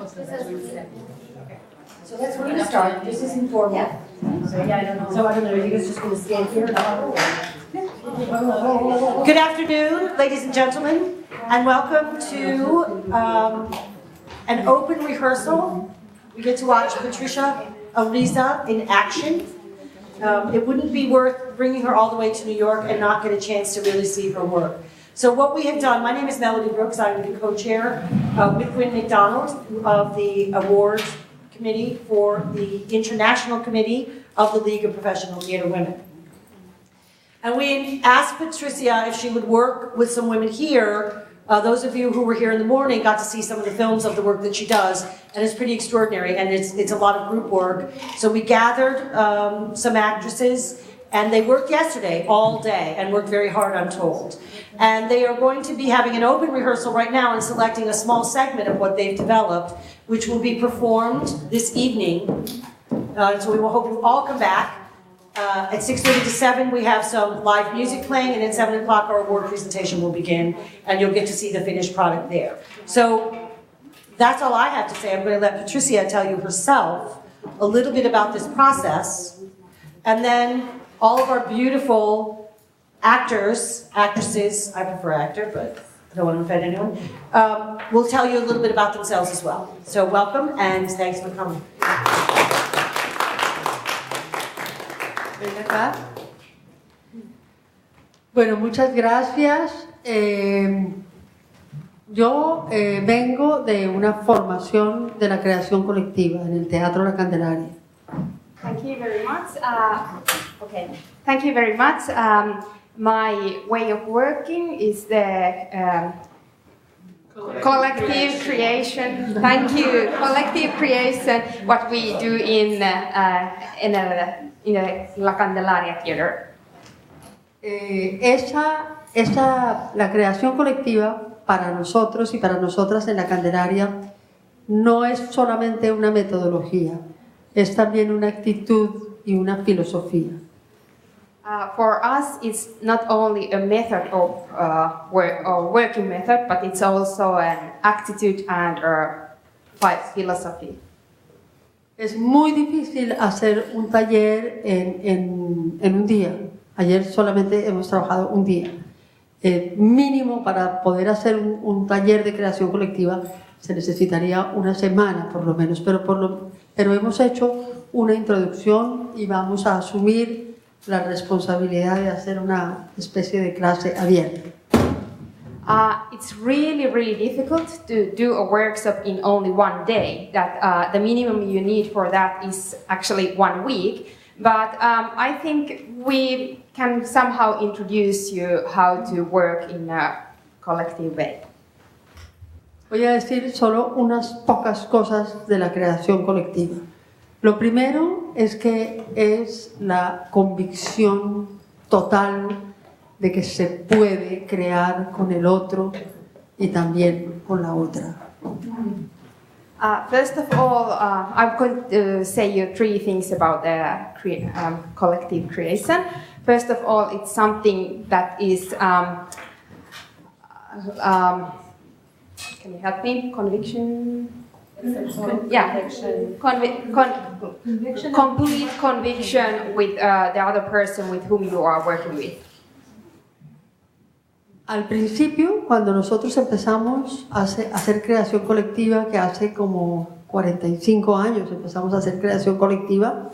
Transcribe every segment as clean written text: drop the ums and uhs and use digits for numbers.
So that's where we're going to start. This is informal. Yeah. So I don't know, are you guys just going to stand here? Good afternoon, ladies and gentlemen, and welcome to an open rehearsal. We get to watch Patricia Ariza in action. It wouldn't be worth bringing her all the way to New York and not get a chance to really see her work. So what we have done, my name is Melody Brooks, I'm the co-chair with Gwyn McDonald of the Awards Committee for the International Committee of the League of Professional Theater Women. And we asked Patricia if she would work with some women here. Those of you who were here in the morning got to see some of the films of the work that she does, and it's pretty extraordinary, and it's a lot of group work. So we gathered some actresses, and they worked yesterday all day, and worked very hard, I'm told. And they are going to be having an open rehearsal right now and selecting a small segment of what they've developed, which will be performed this evening. So we will hope you all come back. At 6:30 to 7, we have some live music playing, and at 7 o'clock our award presentation will begin, and you'll get to see the finished product there. So that's all I have to say. I'm going to let Patricia tell you herself a little bit about this process, and then all of our beautiful actors, actresses, I prefer actor, but I don't want to offend anyone, will tell you a little bit about themselves as well. So welcome, and thanks for coming. Ven acá. Bueno, muchas gracias. Yo vengo de una formación de la creación colectiva en el Teatro La Candelaria. Thank you very much. Thank you very much. My way of working is the collective creation. Thank you, collective creation. What we do in the La Candelaria Theater. La creación colectiva para nosotros y para nosotras en La Candelaria no es solamente una metodología, es también una actitud y una filosofía. For us, it's not only a method of working method, but it's also an attitude and a philosophy. Es muy difícil hacer un taller en un día. Ayer solamente hemos trabajado un día. Mínimo para poder hacer un taller de creación colectiva se necesitaría una semana por lo menos, pero hemos hecho una introducción y vamos a asumir la responsabilidad de hacer una especie de clase abierta. It's really, really difficult to do a workshop in only one day. That the minimum you need for that is actually 1 week. But I think we can somehow introduce you how to work in a collective way. Voy a decir solo unas pocas cosas de la creación colectiva. Lo primero es que es la convicción total de que se puede crear con el otro y también con la otra. First of all, I'm going to say you 3 things about the collective creation. First of all, it's something that is, can you help me? Conviction? Complete conviction with the other person with whom you are working with. Al principio, cuando nosotros empezamos a hacer creación colectiva, que hace como 45 años empezamos a hacer creación colectiva,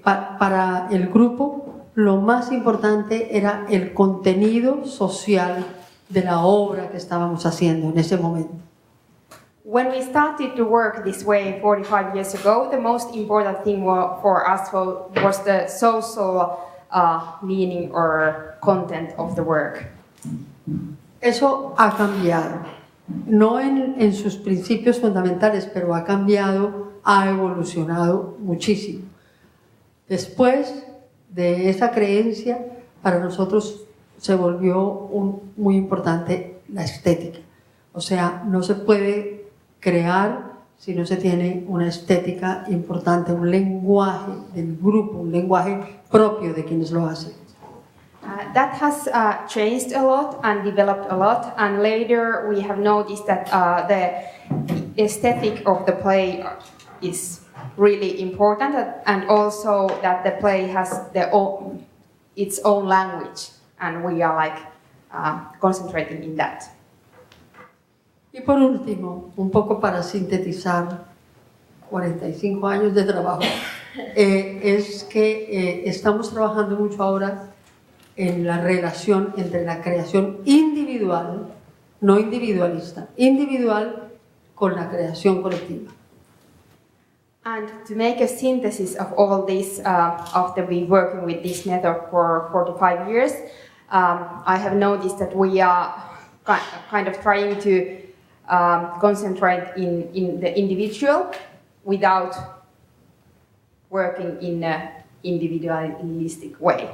para el grupo lo más importante era el contenido social de la obra que estábamos haciendo en ese momento. When we started to work this way 45 years ago, the most important thing for us was the social meaning or content of the work. Eso ha cambiado, no en sus principios fundamentales, pero ha cambiado, ha evolucionado muchísimo. Después de esa creencia, para nosotros se volvió muy importante la estética. O sea, no se puede crear si no se tiene una estética importante, un lenguaje del grupo, un lenguaje propio de quienes lo hacen. That has changed a lot and developed a lot, and later we have noticed that aesthetic of the play is really important, and also that the play has its own language, and we are like concentrating in that. Y por último, un poco para sintetizar 45 años de trabajo, es que estamos trabajando mucho ahora en la relación entre la creación individual, no individualista, individual con la creación colectiva. And to make a synthesis of all this, after we working with this method for 45 years, I have noticed that we are kind of trying to concentrate in the individual without working in an individualistic way.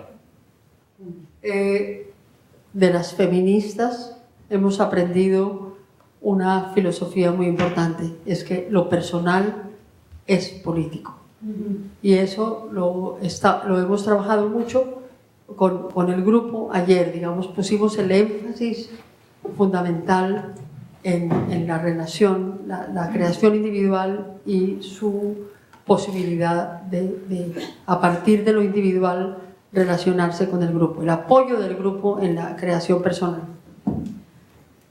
De las feministas hemos aprendido una filosofía muy importante, es que lo personal es político. Y eso lo hemos trabajado mucho con el grupo. Ayer, digamos, pusimos el énfasis fundamental en la relación, la creación individual y su posibilidad de, a partir de lo individual, relacionarse con el grupo, el apoyo del grupo en la creación personal.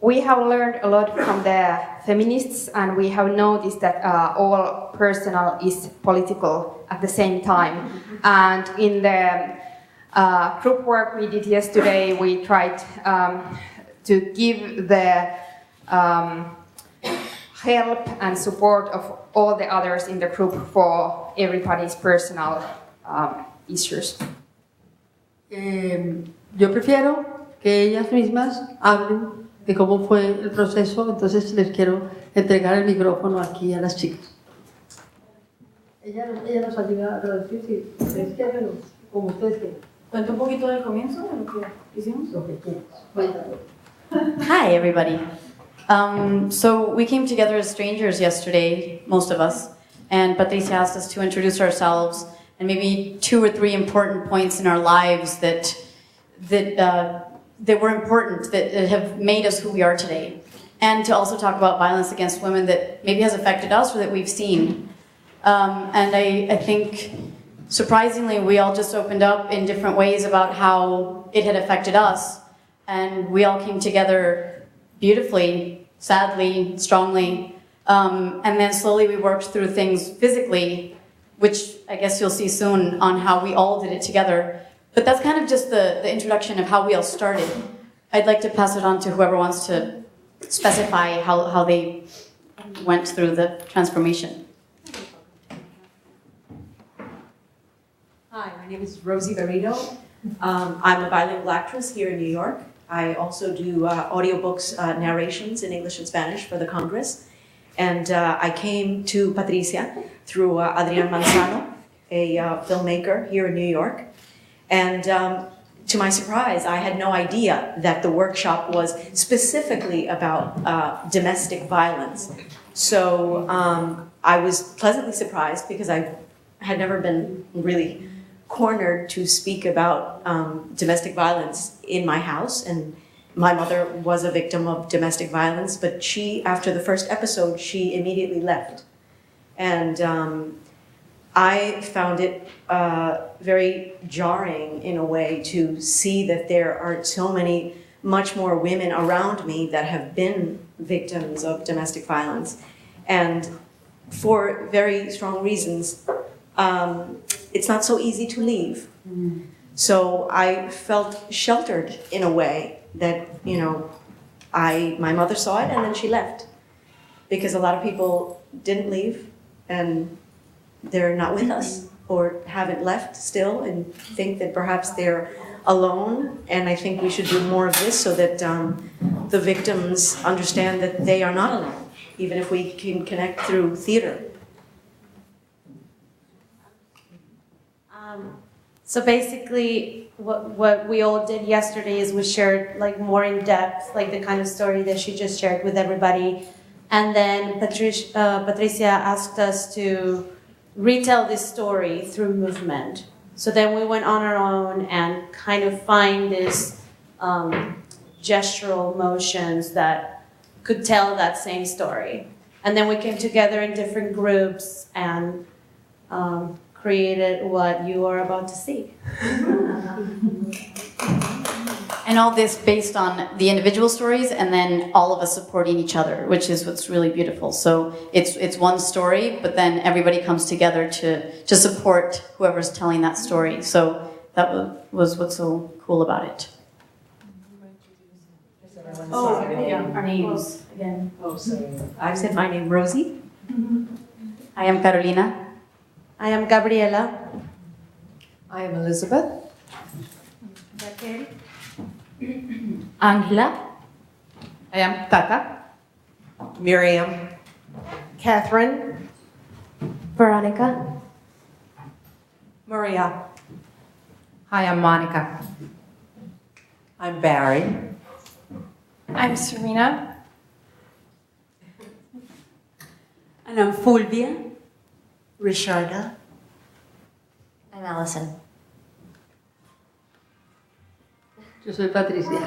We have learned a lot from the feminists, and we have noticed that all personal is political at the same time. And in the group work we did yesterday, we tried to give the help and support of all the others in the group for everybody's personal issues. Yo prefiero que ellas mismas hablen de cómo fue el proceso, entonces les quiero entregar el micrófono aquí a las chicas. Ella nos ayuda a traducir si ustedes quieren o como ustedes quieran. Cuenta un poquito del comienzo de lo que hicimos. Lo que quieras. Hi, everybody. So we came together as strangers yesterday, most of us, and Patricia asked us to introduce ourselves and maybe 2 or 3 important points in our lives that were important, that have made us who we are today, and to also talk about violence against women that maybe has affected us or that we've seen. And I think, surprisingly, we all just opened up in different ways about how it had affected us, and we all came together beautifully, sadly, strongly, and then slowly we worked through things physically, which I guess you'll see soon on how we all did it together. But that's kind of just the introduction of how we all started. I'd like to pass it on to whoever wants to specify how they went through the transformation. Hi, my name is Rosie Barreto. I'm a bilingual actress here in New York. I also do audiobooks, narrations in English and Spanish for the Congress. And I came to Patricia through Adrián Manzano, a filmmaker here in New York. And to my surprise, I had no idea that the workshop was specifically about domestic violence. So I was pleasantly surprised because I had never been really cornered to speak about domestic violence in my house. And my mother was a victim of domestic violence, but she, after the first episode, she immediately left. And I found it very jarring in a way to see that there are so many, much more women around me that have been victims of domestic violence. And for very strong reasons, it's not so easy to leave. So I felt sheltered in a way that, you know, my mother saw it and then she left. Because a lot of people didn't leave and they're not with us or haven't left still and think that perhaps they're alone. And I think we should do more of this so that the victims understand that they are not alone, even if we can connect through theater. So basically, what we all did yesterday is we shared like more in depth, like the kind of story that she just shared with everybody. And then Patricia asked us to retell this story through movement. So then we went on our own and kind of find these gestural motions that could tell that same story. And then we came together in different groups and created what you are about to see. And all this based on the individual stories and then all of us supporting each other, which is what's really beautiful. So it's one story, but then everybody comes together to support whoever's telling that story. So that was what's so cool about it. Oh, yeah, our names again. Oh, sorry. I said my name, Rosie. I am Carolina. I am Gabriela. I am Elizabeth. Raquel. Angela. I am Tata. Miriam. Catherine. Veronica. Maria. I am Monica. I'm Barry. I'm Serena. And I'm Fulvia. Richarda. I'm Allison. Yo soy Patricia.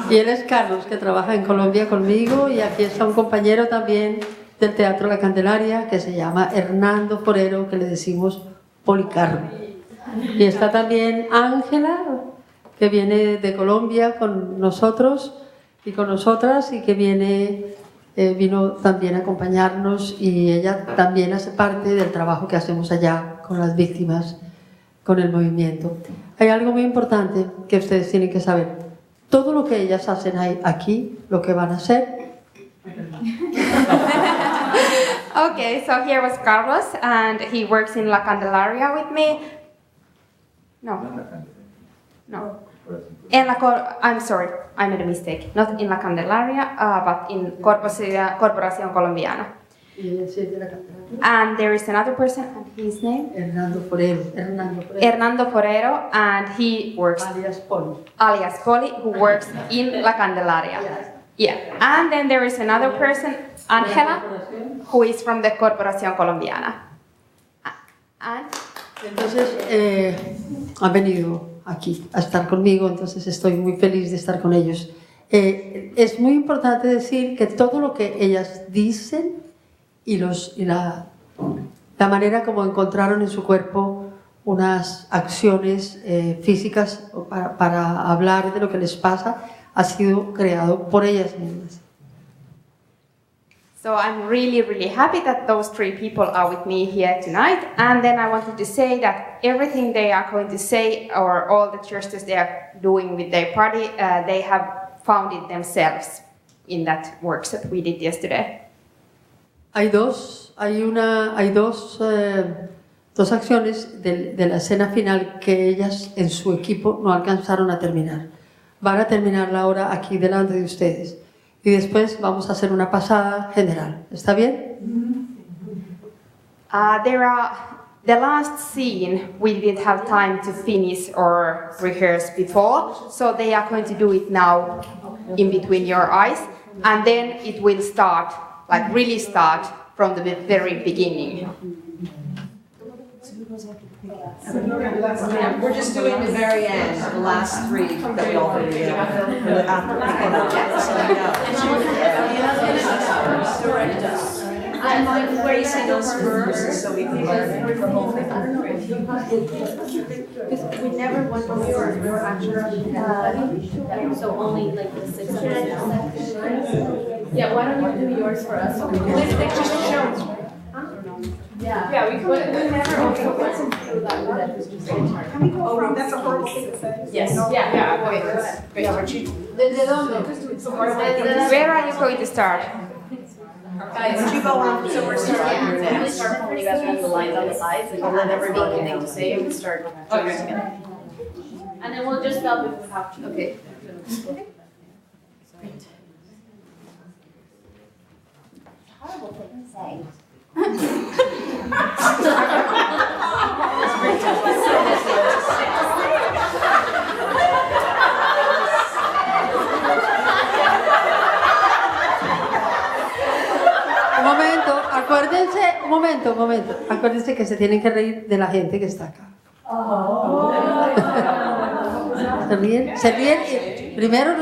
Y él es Carlos, que trabaja en Colombia conmigo, y aquí está un compañero también del Teatro La Candelaria que se llama Hernando Forero, que le decimos Policarpo. Y está también Ángela, que viene de Colombia con nosotros y con nosotras, y que vino también a acompañarnos, y ella también hace parte del trabajo que hacemos allá con las víctimas, con el movimiento. Hay algo muy importante que ustedes tienen que saber. Todo lo que ellas hacen aquí, lo que van a hacer. Okay, so here was Carlos, and he works in La Candelaria with me. No. I'm sorry, I made a mistake. Not in La Candelaria, but in Corporación Colombiana. And there is another person, and his name? Hernando Forero. Hernando Forero, and he works, alias Poli, who works in La Candelaria. Yeah. And then there is another person, Angela, who is from the Corporación Colombiana. And Entonces, han venido aquí a estar conmigo, entonces estoy muy feliz de estar con ellos. Es muy importante decir que todo lo que ellas dicen y la manera como encontraron en su cuerpo unas acciones físicas para hablar de lo que les pasa ha sido creado por ellas mismas. so I'm really, really happy that those three people are with me here tonight. And then I wanted to say that everything they are going to say, or all the gestures they are doing with their party, they have found it themselves in that workshop we did yesterday. Hay dos acciones de la escena final que ellas en su equipo no alcanzaron a terminar. Van a terminarla ahora aquí delante de ustedes. Y después vamos a hacer una pasada general. ¿Está bien? The last scene we didn't have time to finish or rehearse before, so they are going to do it now in between your eyes, and then it will start, like really start from the very beginning. We're just doing the very end, the last three that we all did together. I'm like placing those first so we can learn the whole thing. We never went before. We were actually so only like the 6 of us. Yeah, why don't you do yours for us? This picture's shown. Yeah, we never also put some through that one. Oh, that's a horrible thing to say. Yes. Yeah. Wait. Where are you going to start? Would you go on? So we're starting. Yeah, we start when you guys have the lines on the sides, and let everybody think to say, and we start together. And then we'll just stop if we have to. Okay. Horrible thing to say. Un momento. Acuérdense que se tienen que reír de la gente que está acá. ¿Se ríen? Primero,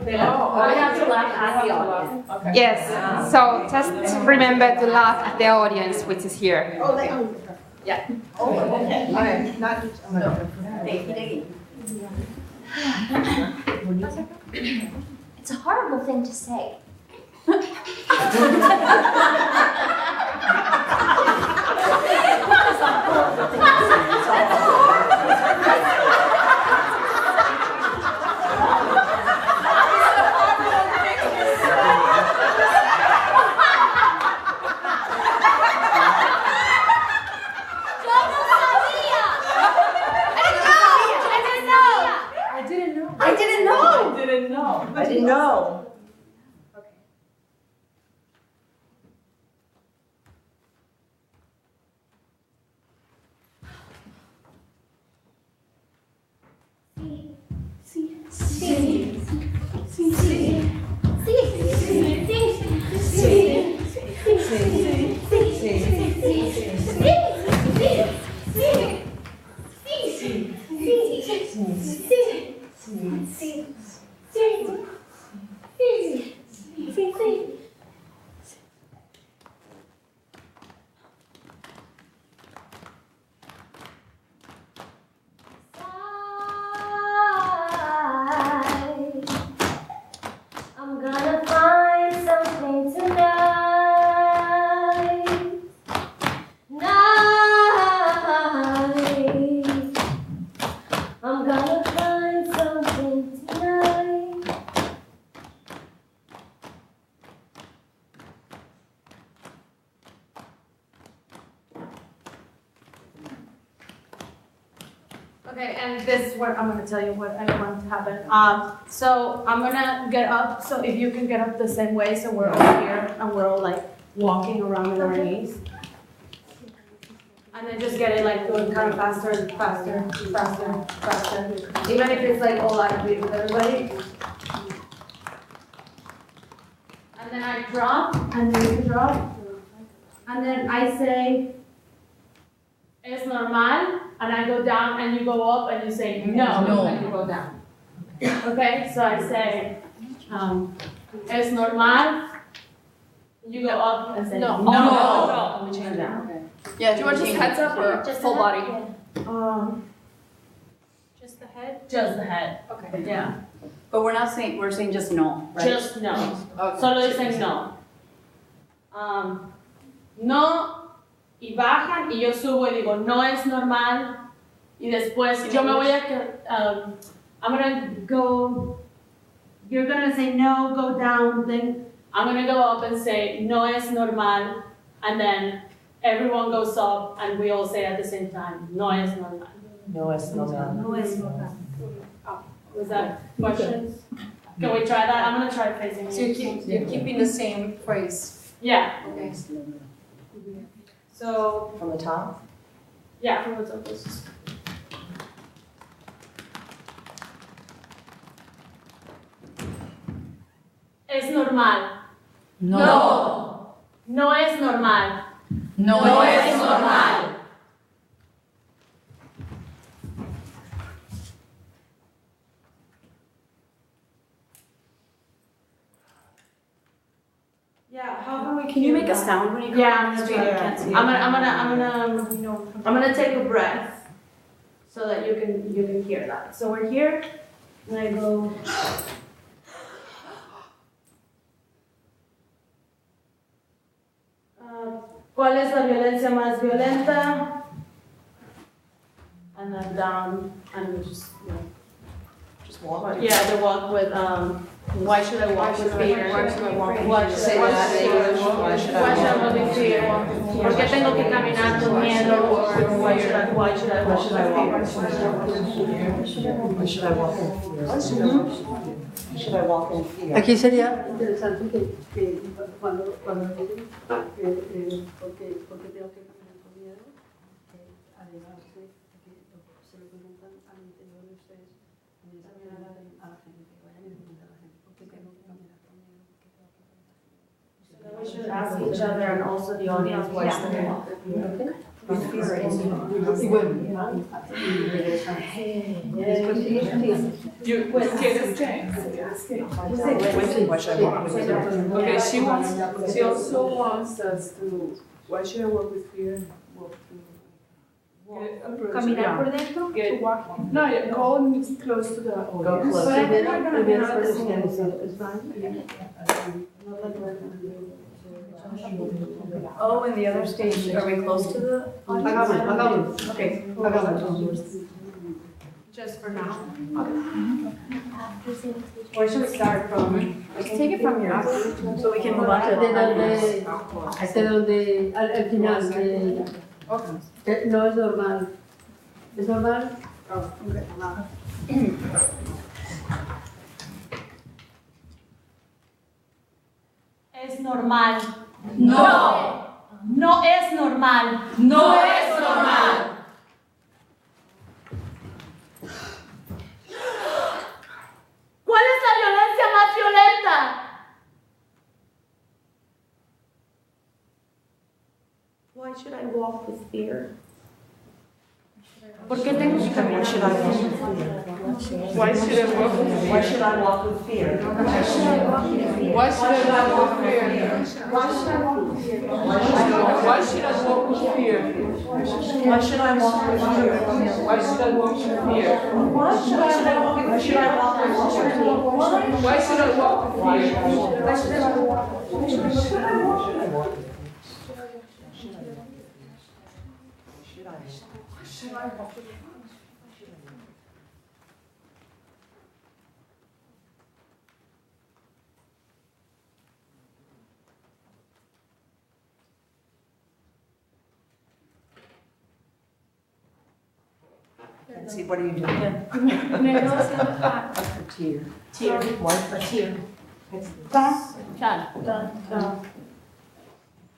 We have to laugh at the audience. Okay. Yes, so just remember to laugh at the audience, which is here. Yeah. Oh, okay. All right. Not just, It's a horrible thing to say. I didn't know. I'm gonna find something tonight. I'm gonna find something tonight. Okay, and this is what I'm gonna tell you what I want to happen. So I'm gonna get up. So if you can get up the same way, so we're all here and we're all like walking around on our knees, and then just get it like going kind of faster and faster, faster, faster. Even if it's like all out of beat with everybody. And then I drop, and then you drop, and then I say, "Es normal." And I go down, and you go up, and you say no, and you go down. Okay, so I say, es normal. You go up and say no. No. We change that. Yeah, do you want just heads up or Just full the body? Just the head. Just the head. Okay. Yeah. But we're saying just no, right? Just no. Okay. Solo dicen no. No. Y bajan y yo subo y digo no es normal y después yo me voy a I'm gonna go, you're gonna say no, go down, then I'm gonna go up and say no es normal, and then everyone goes up and we all say at the same time no es normal. No, it's not. No es normal. Was that questions? Can we try that? I'm gonna try facing So you. you're keeping the same phrase. Yeah. Okay. So From the top? yeah, from the top. This is- Es normal. No. No es normal. No, es normal. Yeah, how can we? Can you make a sound when you go? Yeah, I'm gonna Because we try can't that. see it. I'm gonna take a breath so that you can hear that. So we're here, and I go. ¿Cuál es la violencia más violenta? And then down, and we just, Just walk. yeah, the walk with, why should I walk with fear? Why should I walk with Why fear? should Say I walk that with in fear? English. Why should I walk with fear? ¿Por qué tengo que caminar con miedo? Or why should I walk with fear? Why should I walk in fear? Why should I walk in fear? aquí sería interesante que cuando digan porque tengo que caminar con miedo, además de que se lo preguntan al interior de ustedes, también se miran a la gente, vayan y pregunten a la gente, ¿por qué tengo que caminar con miedo? ¿Por qué tengo que caminar con miedo? We should ask each other and also the audience why should they walk with fear. Y bueno, Okay, she also wants us to, why should I work with fear and walk through? Caminar por dentro. Get, no, yeah, go close to the audience. But I think we're going to be Oh, and the other stage, are we close to the audience? Okay. Just for now. Where should we start from? Just take it from here. So we can move on to al final de no es normal. ¿Es normal? Es normal. No. No es normal. No es normal. ¿Cuál es la violencia más violenta? Why should I walk with fear? ¿Por qué tengo que caminar? Why should I walk with fear? Why should I walk with fear? Why should I walk with fear? Why should I walk with fear? Why should I walk with fear? Why should I walk with fear? Why should I walk with fear? Why should I walk with fear? Why should I walk with fear? Let's see, what are you doing? Tear. What? A tear.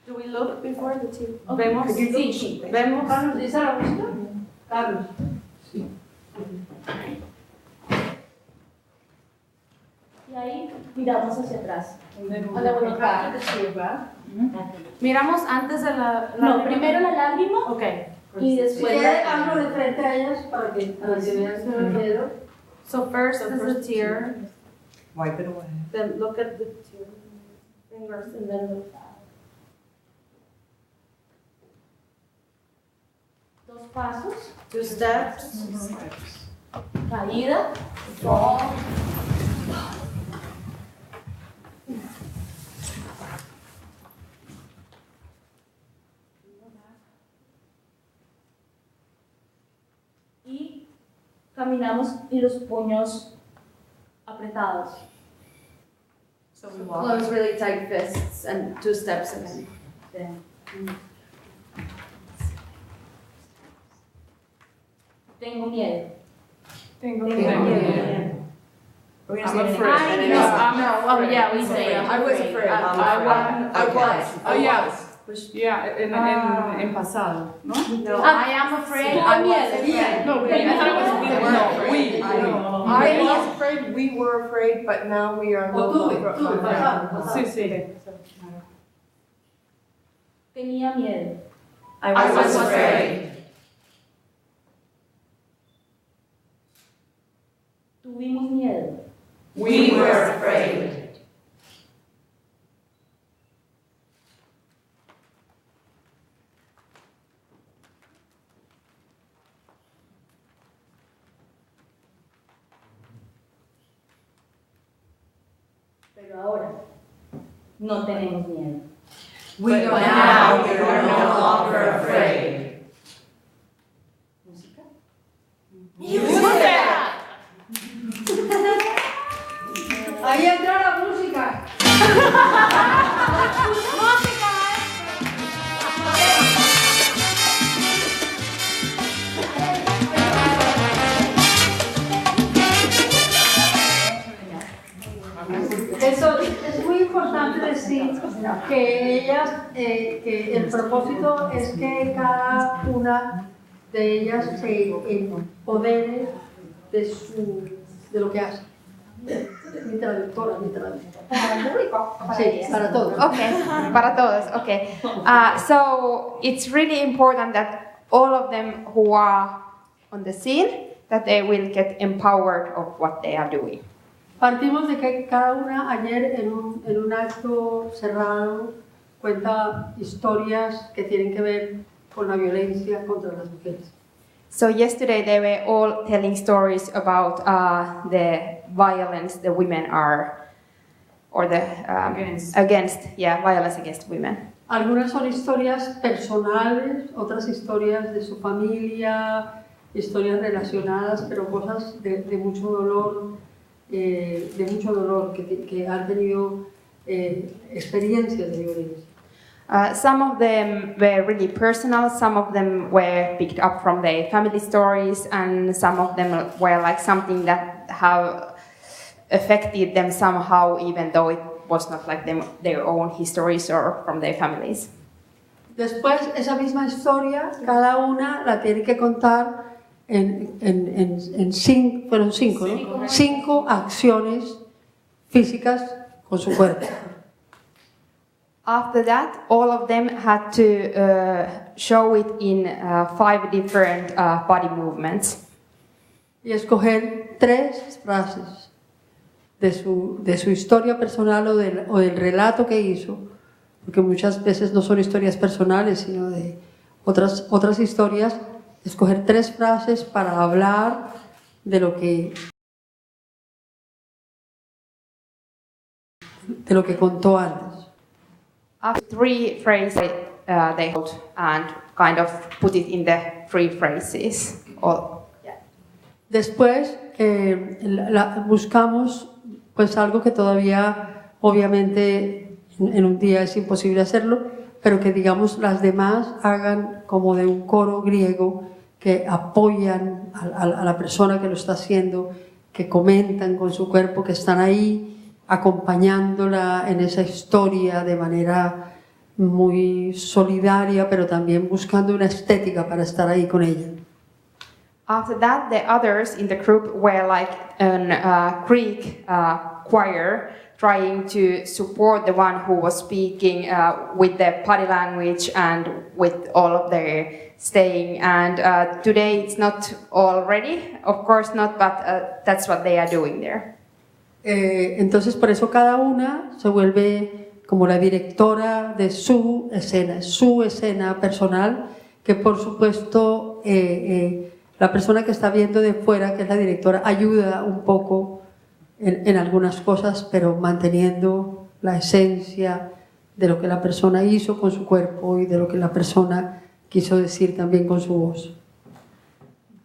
Do we look before the two? Vemos, sí, vemos, Carlos, ¿dice la música? Carlos. Sí. Y ahí miramos hacia atrás. Miramos antes de la No, primero la lágrima Ok. y después la... Hablo de frente a ellas para que vean que me refiero. So first is a tear, Wipe it away. then look at the tear fingers and then look back. Dos pasos. 2 steps. Caída. Fall. Y caminamos y los puños apretados. So we walk. Close really tight fists and 2 steps and then. Tengo miedo. Tengo We're gonna I'm say it in afraid. English. Oh yeah, we say I was afraid. I was. Oh yeah. Yeah, en pasado, ¿no? No. I am afraid. Tengo miedo. No, we. I thought it was we were. No, we. I was afraid, we were afraid, but now we are no longer Sí, sí. Tenía miedo. I was afraid. Tuvimos miedo. We were afraid. Pero ahora no tenemos miedo. But now we are no longer afraid. Música. Ahí entra la música. Eso es muy importante decir que ellas, que el propósito es que cada una de ellas se empodere de lo que hace. Mi traductora, mi traductora. Para el público. Sí, para todos. Okay, para todos. Okay. So it's really important that all of them who are on the scene, that they will get empowered of what they are doing. Partimos de que cada una ayer en un acto cerrado cuenta historias que tienen que ver con la violencia contra las mujeres. So yesterday they were all telling stories about the violence the women are, or the violence against women. Algunas son historias personales, otras historias de su familia, historias relacionadas, pero cosas de mucho dolor, que han tenido experiencias de violencia. Some of them were really personal, some of them were picked up from their family stories, and some of them were like something that have affected them somehow, even though it was not like their own histories or from their families. Después, esa misma historia, cada una la tiene que contar en cinco acciones físicas con su cuerpo. After that, all of them had to show it in 5 different body movements. Y escoger 3 frases de su historia personal o del relato que hizo, porque muchas veces no son historias personales, sino de otras historias. Escoger 3 frases para hablar de lo que contó antes. After 3 phrases, they hold and kind of put it in the 3 phrases. Después buscamos pues algo que todavía obviamente en un día es imposible hacerlo, pero que digamos las demás hagan como de un coro griego, que apoyan a la persona que lo está haciendo, que comentan con su cuerpo, que están ahí acompañándola en esa historia de manera muy solidaria, pero también buscando una estética para estar ahí con ella. After that, the others in the group were like a Greek choir, trying to support the one who was speaking with the body language and with all of their staying. And today it's not all ready, of course not, but that's what they are doing there. Entonces por eso cada una se vuelve como la directora de su escena personal, que por supuesto la persona que está viendo de fuera, que es la directora, ayuda un poco en algunas cosas, pero manteniendo la esencia de lo que la persona hizo con su cuerpo y de lo que la persona quiso decir también con su voz.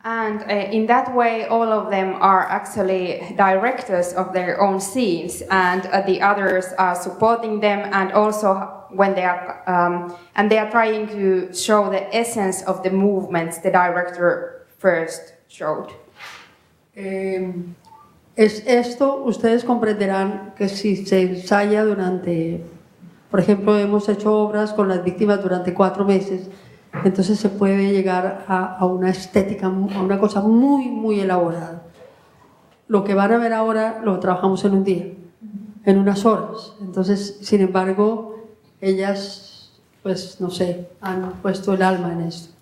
And in that way, all of them are actually directors of their own scenes, and the others are supporting them, and also when they are trying to show the essence of the movements the director first showed. Esto ustedes comprenderán que si se ensaya durante, por ejemplo, hemos hecho obras con las víctimas durante 4 meses. Entonces se puede llegar a una estética, a una cosa muy, muy elaborada. Lo que van a ver ahora lo trabajamos en un día, en unas horas. Entonces, sin embargo, ellas, pues no sé, han puesto el alma en esto.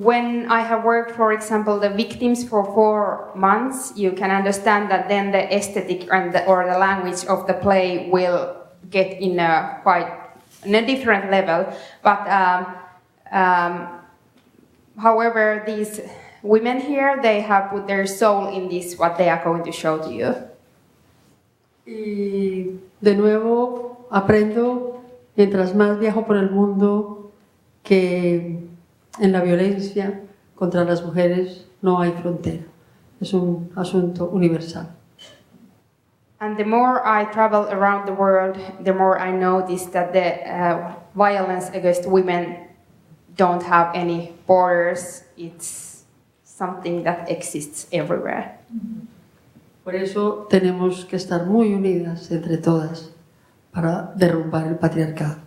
When I have worked, for example, the victims for 4 months, you can understand that then the aesthetic or the language of the play will get in a different level, but however, these women here, they have put their soul in this, what they are going to show to you. Y de nuevo aprendo, mientras más viajo por el mundo, que en la violencia contra las mujeres no hay frontera, es un asunto universal. And the more I travel around the world, the more I notice that the violence against women don't have any borders. It's something that exists everywhere. Por eso tenemos que estar muy unidas entre todas para derrumbar el patriarcado.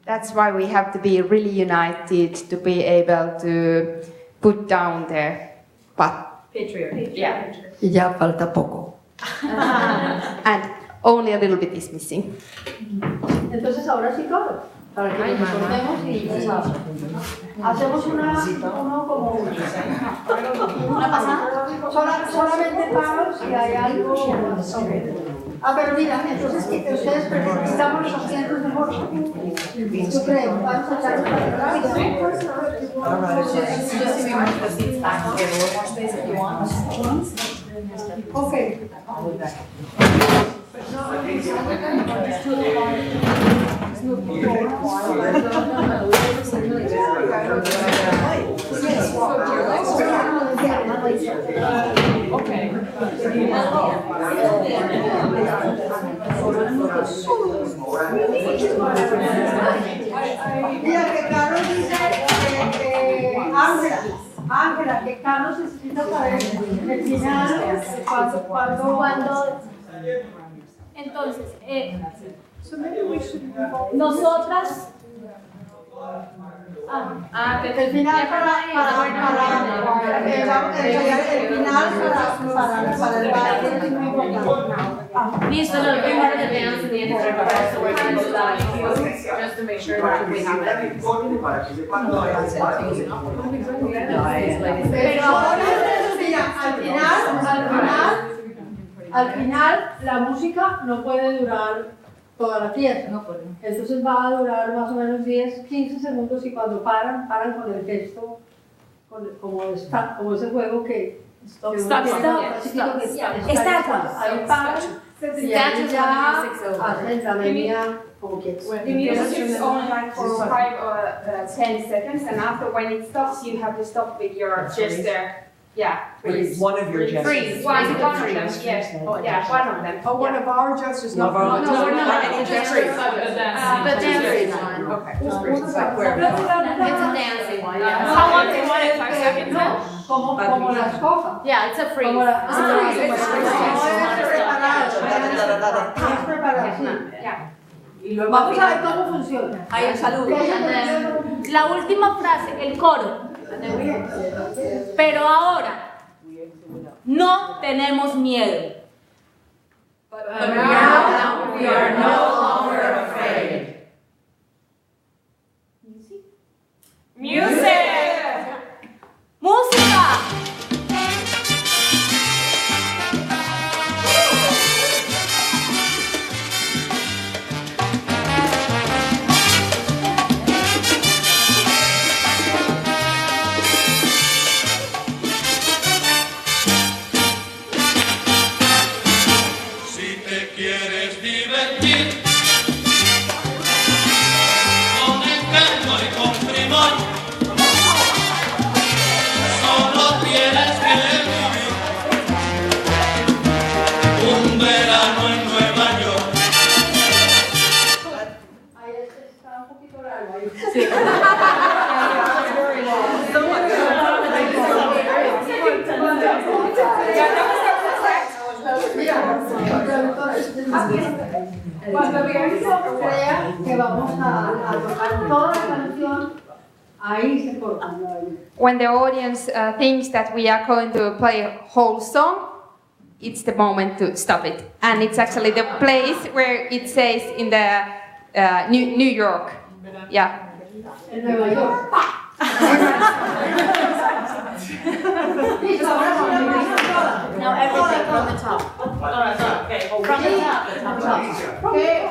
That's why we have to be really united to be able to put down the patriarchy. Y ya falta poco. And only a little bit is missing. Entonces ahora sí todo, para que nos cortemos y empezamos. Hacemos uno como una pasada, solamente paros si hay algo. Okay. Pero mira, entonces que ustedes quitamos los asientos mejor. Yo creo, vamos a echar para atrás. Okay. Mira que Carlos dice Ángela, que Carlos necesita saber el final cuando entonces, nosotras el final para el baile es muy importante. Listo, no, we have the dance in the end of the class, so we're going to do just to make sure that we have that. Pero ahora, al final, la música no puede durar toda la fiesta. Entonces va a durar más o menos 10, 15 segundos y cuando paran con el gesto, como ese juego que... Ahí paran y ahí ya hacen la línea como quieras. The music is only like for 5 or 10 seconds, and after when it stops, you have to stop with your gesture. Yeah, freeze. One of your gestures. Freeze. One of them, yes. Yeah, one of them. Oh, one of our gestures, not No, we're not. any gestures. The dancing one. Okay. It's a dancing one, yeah. How long do you want it? 5 seconds? Como la escoba. Yeah, it's a freeze. Vamos a ver cómo funciona. Ahí, salud. La última frase, el coro. Pero ahora, no tenemos miedo. But now we are no longer afraid. Music! ¡Música! Cuando crea que vamos a tocar toda la canción, ahí se corta. When the audience thinks that we are going to play a whole song, it's the moment to stop it. And it's actually the place where it says in the New York. Yeah. En Nueva York. Now everything from the top. Okay. From the top. Okay.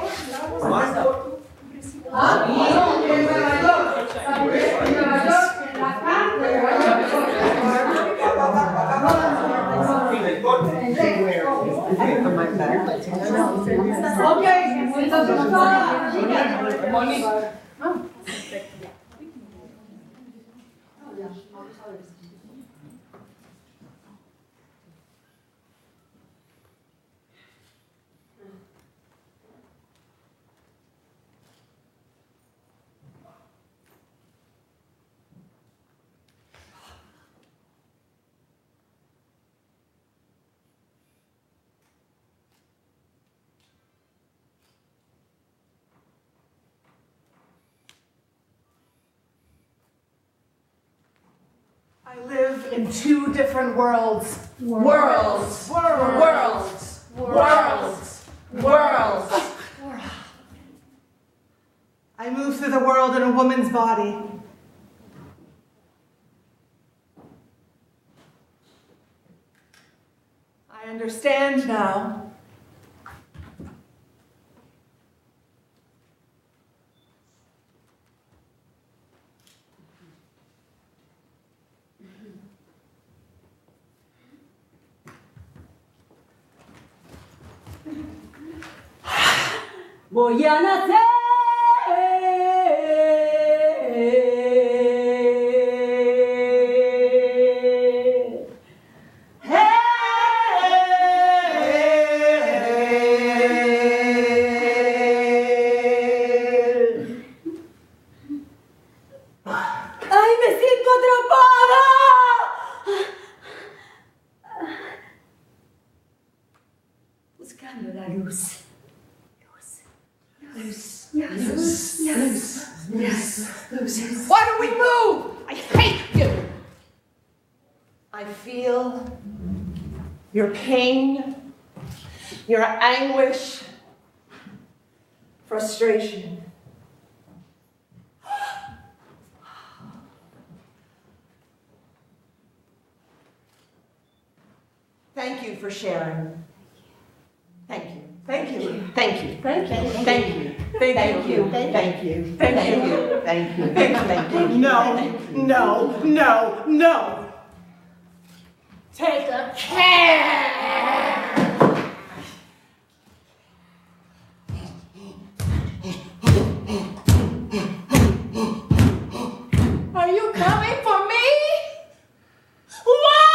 I live in two different worlds. Worlds. Worlds. Worlds. Worlds. I move through the world in a woman's body. I understand now. Voy a nacer. ¡Ay, me siento atrapada! Buscando la luz. Why don't we move? I hate you! I feel your pain, your anguish, frustration. Thank you for sharing. Thank you. Thank you. Thank you. Thank you. Thank you. Thank you. Thank you. Thank you. Thank you. Thank you. No. No. Take care. Are you coming for me? Why?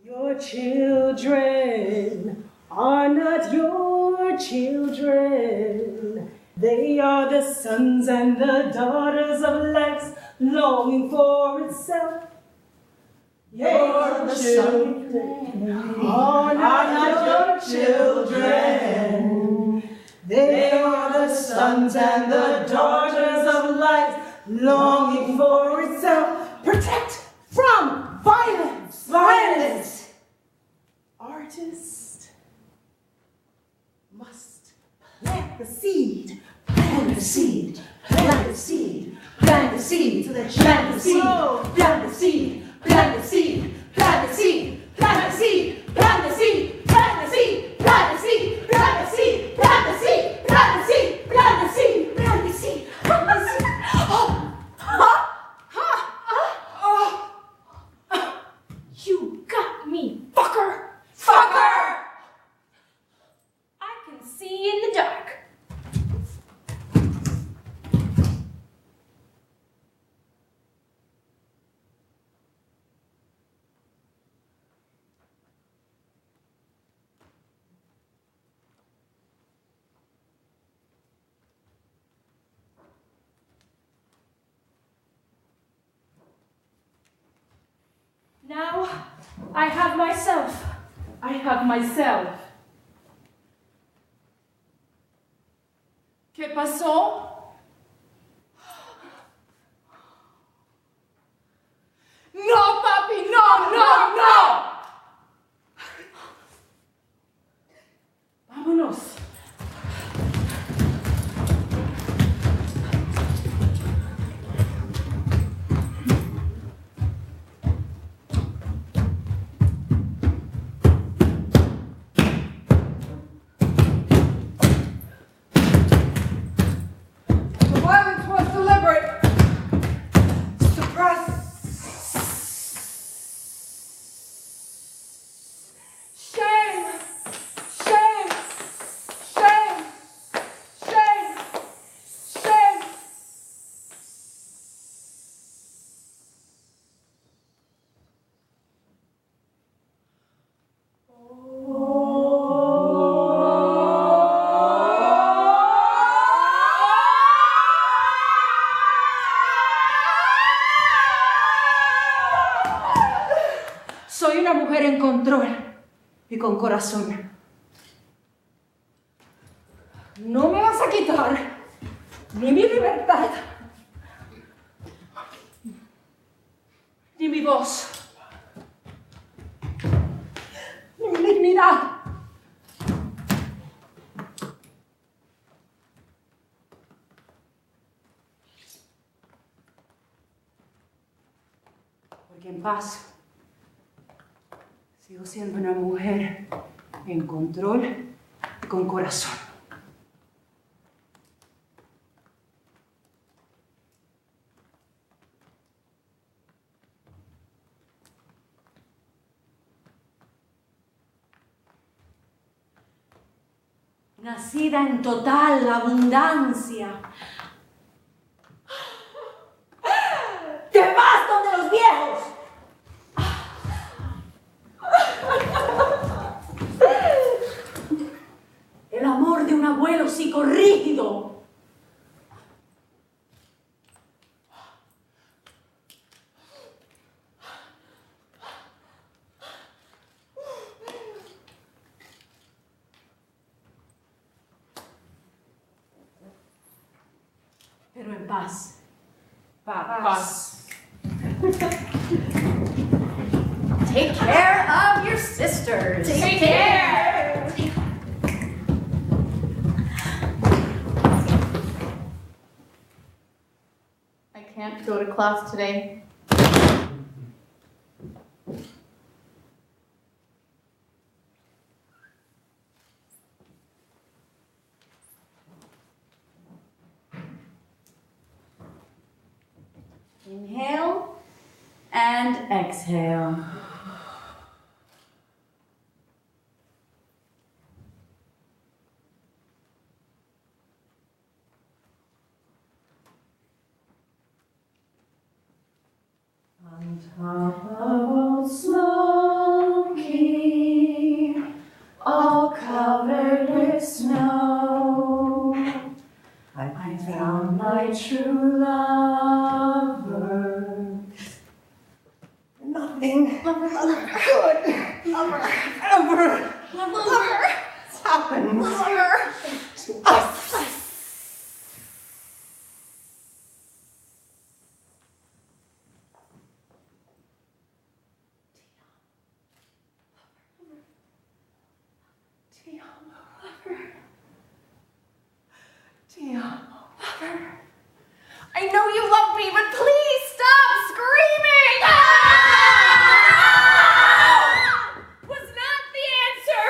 Your children are not your children. They are the sons and the daughters of life longing for itself. Your children are not your children. They are the sons and the daughters of life longing for itself. Protect from violence. Violence. Artist must plant the seed. Plant the seed. Plant the seed. Plant the seed. So that plant the seed. Plant the seed. Plant the seed. Plant the seed. Plant the seed. Plant the seed. Plant the seed. Plant the seed. Plant the seed. Plant the seed. Plant the seed. Plant the seed. Plant the seed. Plant the seed. You got me, fucker! Fucker! I can see in the dark. Now, I have myself. I have myself. ¿Qué pasó? No, papi, no. Vámonos. Soy una mujer en control y con corazón. No me vas a quitar ni mi libertad ni mi voz, ni mi dignidad. Porque en paz sigo siendo una mujer en control y con corazón. Nacida en total abundancia. ¡Te vas donde los viejos! El amor de un abuelo psicorrígido. Pero en paz. Paz. Take care of your sisters. Take care. I can't go to class today. Inhale and exhale. On top of Old Smoky, all covered with snow, I found my true lover. Nothing good ever happens to us. I know you love me, but please stop screaming! Ah! Was not the answer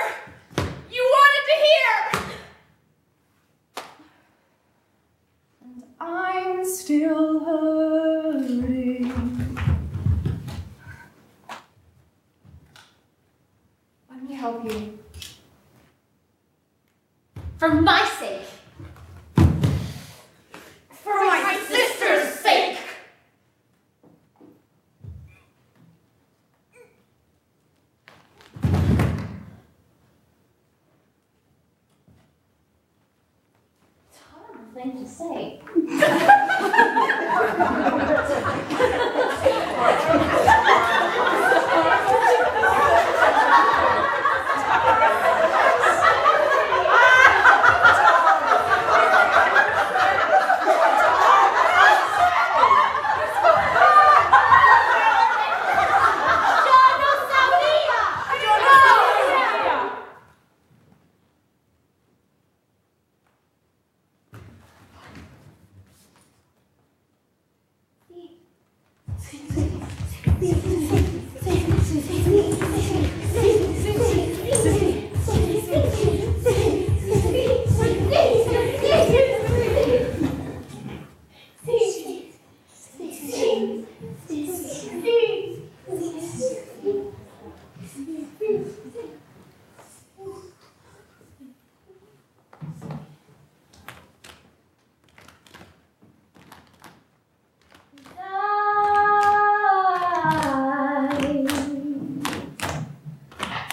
you wanted to hear! And I'm still hurting. Let me help you. For my sake. For my sister's sake. It's a horrible thing to say.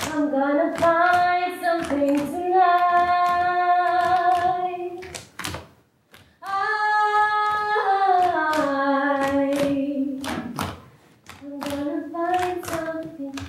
I'm gonna find something tonight. I'm gonna find something tonight.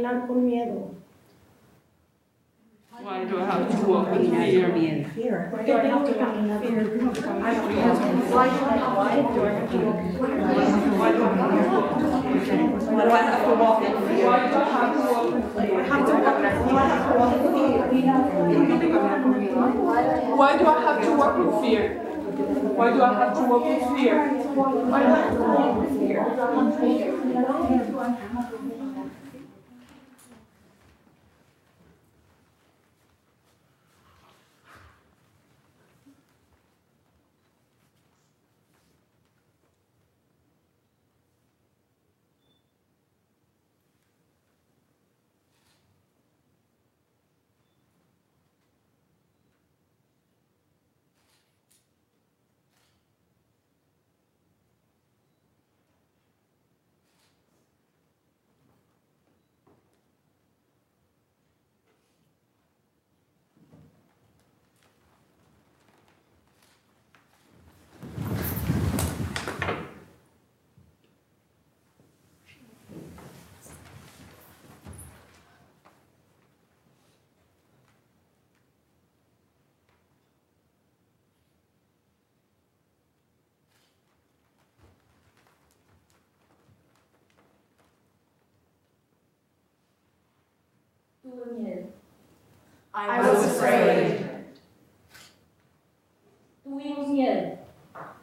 caminar con miedo? Why do I have to walk in fear? ¿Por qué tengo que caminar con miedo? Why do I have to walk in fear? Why do I have to walk in fear? Why do I have to walk in fear? Why do I have to walk in fear? I was afraid. Tuvimos miedo.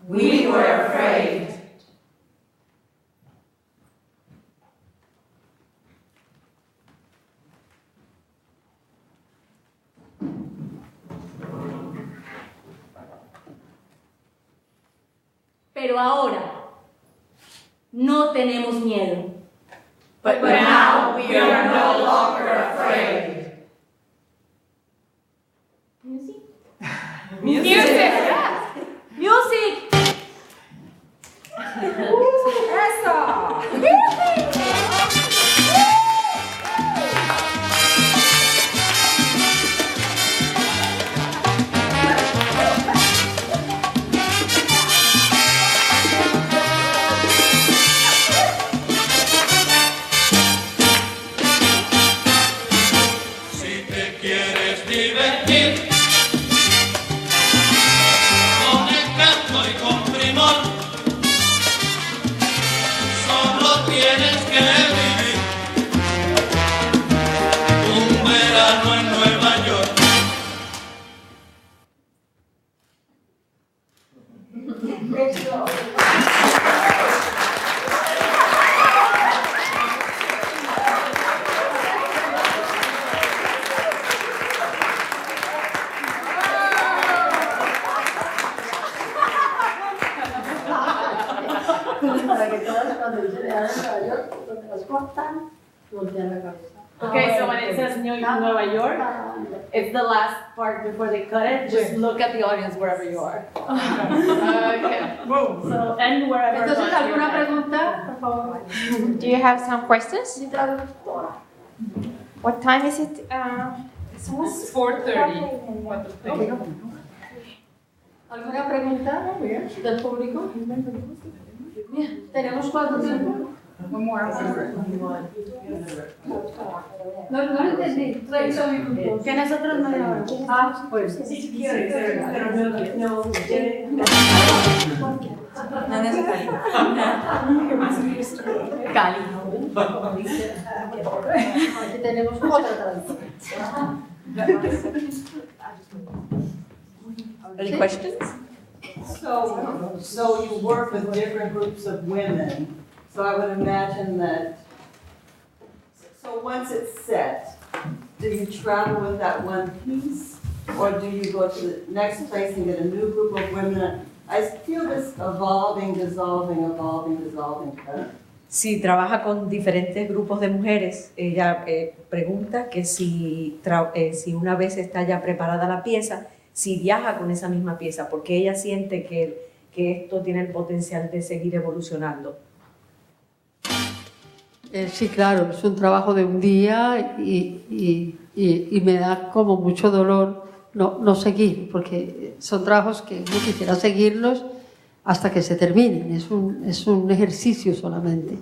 We were afraid. Pero ahora no tenemos miedo. But now we are no longer afraid. Music? Music. Music! Si te quieres divertir con encanto y con primor, solo tienes que vivir un verano en Nueva York. Para que todas cuando dicen a Nueva York, cuando las cortan, voltean la cabeza. Okay, so when it says Nueva York, it's the last part before they cut it. Just look at the audience wherever you are. Okay. So, and wherever. Entonces, ¿alguna pregunta? Por favor. Do you have some questions? What time is it? It's 4:30. ¿Alguna pregunta del público? ¿Tenemos cuánto tiempo? No entendí. 30 minutos. Que nosotros media hora. Ah, pues. Cali. Aquí tenemos otra tradición. Any questions? So you work with different groups of women. So I would imagine that. So once it's set, do you travel with that one piece, or do you go to the next place and get a new group of women? I feel this evolving, dissolving. Si trabaja con diferentes grupos de mujeres, ella pregunta que si una vez está ya preparada la pieza, si viaja con esa misma pieza, porque ella siente que esto tiene el potencial de seguir evolucionando. Sí, claro, es un trabajo de un día y me da como mucho dolor no seguir, porque son trabajos que uno quisiera seguirlos hasta que se terminen, es un ejercicio solamente.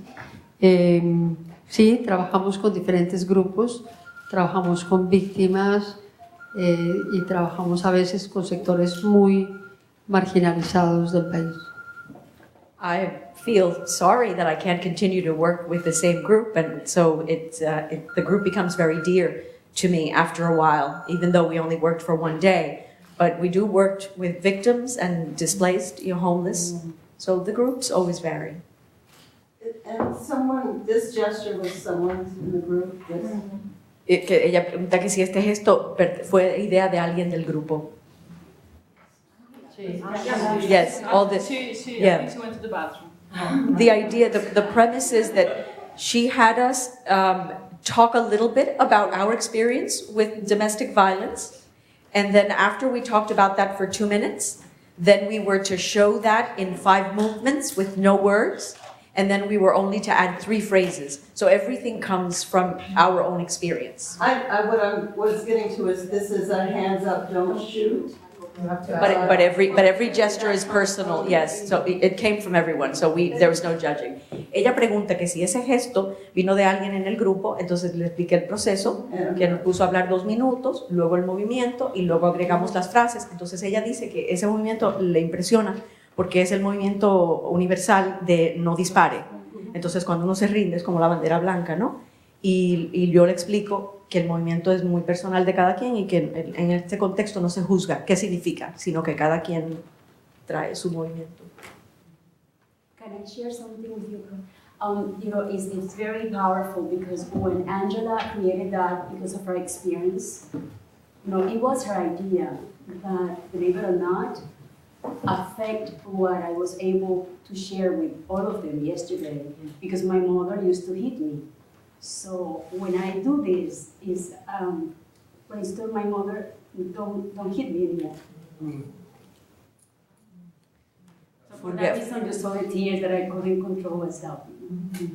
Sí, trabajamos con diferentes grupos, trabajamos con víctimas y trabajamos a veces con sectores muy marginalizados del país. I feel sorry that I can't continue to work with the same group, and so the group becomes very dear to me after a while, even though we only worked for one day. But we do work with victims and displaced, homeless. So the groups always vary. And this gesture was someone in the group. Que ella pregunta que si este gesto fue idea de alguien del grupo. Yes, all this. I think she went to the bathroom. The idea, the premise is that she had us talk a little bit about our experience with domestic violence. And then after we talked about that for 2 minutes, then we were to show that in 5 movements with no words. And then we were only to add 3 phrases. So everything comes from our own experience. What I was getting to is this is a hands up, don't shoot. But every gesture is personal, yes. So it came from everyone, so there was no judging. Ella pregunta que si ese gesto vino de alguien en el grupo, entonces le expliqué el proceso, que nos puso a hablar 2 minutos, luego el movimiento y luego agregamos las frases. Entonces ella dice que ese movimiento le impresiona porque es el movimiento universal de no dispare. Entonces cuando uno se rinde es como la bandera blanca, ¿no? Y yo le explico que el movimiento es muy personal de cada quien y que en este contexto no se juzga qué significa, sino que cada quien trae su movimiento. Can I share something with you? It's very powerful because when Angela created that because of her experience, it was her idea, but believe it or not, affect what I was able to share with all of them yesterday because my mother used to hit me. So when I do this, when I told my mother, don't hit me anymore. So for that reason, you saw the tears that I couldn't control myself.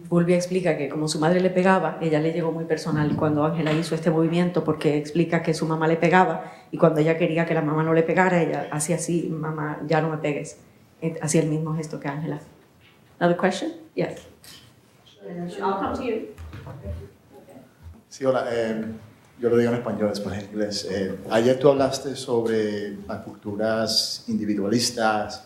Fulvia explica que como su madre le pegaba, ella le llegó muy personal cuando Ángela hizo este movimiento porque explica que su mamá le pegaba y cuando ella quería que la mamá no le pegara, ella hacía así, mamá, ya no me pegues. Hacía el mismo gesto que Ángela. Another question? Yes. I'll come to you. Sí, hola. Yo lo digo en español, después en inglés. Ayer tú hablaste sobre las culturas individualistas,